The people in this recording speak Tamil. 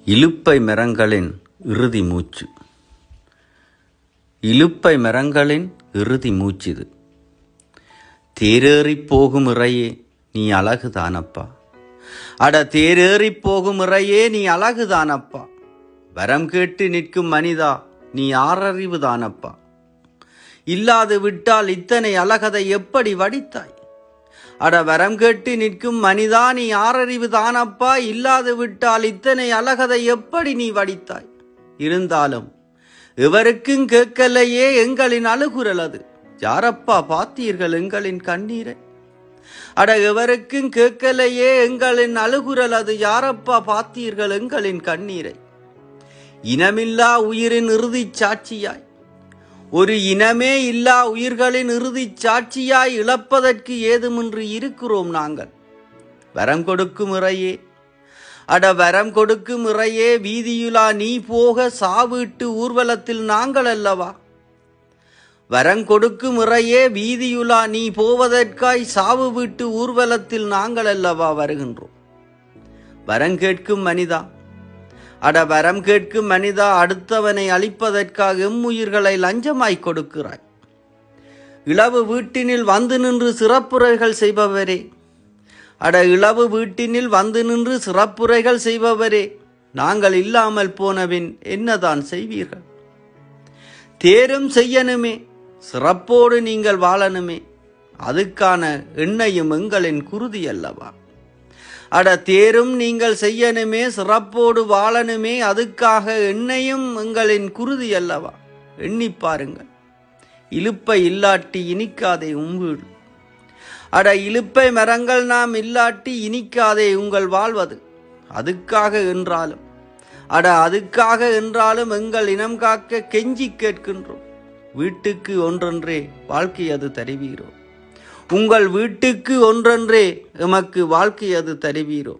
இலுப்பை மரங்களின் இறுதி மூச்சு. இலுப்பை மரங்களின் இறுதி மூச்சிது. தேரேறிப் போகும் இறையே நீ அழகுதானப்பா. அட தேரேறிப் போகும் இறையே நீ அழகுதானப்பா. வரம் கேட்டு நிற்கும் மனிதா நீ ஆறறிவுதானப்பா. இல்லாது விட்டால் இத்தனை அழகதை எப்படி வடித்தாய்? அட வரம் கேட்டு நிற்கும் மனிதா நீ ஆறறிவு தானப்பா. இல்லாது விட்டால் இத்தனை அழகதை எப்படி நீ வடித்தாய்? இருந்தாலும் எவருக்கும் கேட்கலையே எங்களின் அழுகுரல் அது. யாரப்பா பார்த்தீர்கள் எங்களின் கண்ணீரை? அட எவருக்கும் கேட்கலையே எங்களின் அழுகுரல் அது. யாரப்பா பார்த்தீர்கள் எங்களின் கண்ணீரை? இனமில்லா உயிரின் இறுதிச் சாட்சியாய், ஒரு இனமே இல்லா உயிர்களின் இறுதிச் சாட்சியாய் இழப்பதற்கு ஏதுமின்றி இருக்கிறோம் நாங்கள். வரம் கொடுக்கும் இறையே, அட வரம் கொடுக்கும் இறையே, வீதியுலா நீ போக சாவிட்டு ஊர்வலத்தில் நாங்கள் அல்லவா? வரம் கொடுக்கும் இறையே, வீதியுலா நீ போவதற்காய் சாவு வீட்டு ஊர்வலத்தில் நாங்கள் அல்லவா வருகின்றோம். வரம் கேட்கும் மனிதா, அட வரம் கேட்கும் மனிதா, அடுத்தவனை அழிப்பதற்காக எம்முயிர்களை லஞ்சமாய் கொடுக்கிறாய். இளவு வீட்டினில் வந்து நின்று சிறப்புரைகள் செய்பவரே, அட இளவு வீட்டினில் வந்து நின்று சிறப்புரைகள் செய்பவரே, நாங்கள் இல்லாமல் போனபின் என்னதான் செய்வீர்கள்? தேரும் செய்யணுமே, சிறப்போடு நீங்கள் வாழணுமே, அதுக்கான எண்ணெயும் எங்களின் குருதி அல்லவா? அட தேரும் நீங்கள் செய்யணுமே, சிறப்போடு வாழணுமே, அதுக்காக எண்ணெயும் எங்களின் குருதி அல்லவா? எண்ணி பாருங்கள். இலுப்பை இல்லாட்டி இனிக்காதே உங்கள். அட இலுப்பை மரங்கள் நாம் இல்லாட்டி இனிக்காதே உங்கள் வாழ்வது. அதுக்காக என்றாலும், அட அதுக்காக என்றாலும் எங்கள் இனம் காக்க கெஞ்சி கேட்கின்றோம். வீட்டுக்கு ஒன்றென்றே வாழ்க்கை அது தருவீரோ. உங்கள் வீட்டுக்கு ஒன்றென்றே எமக்கு வாழ்க்கை அது தருவீரோ.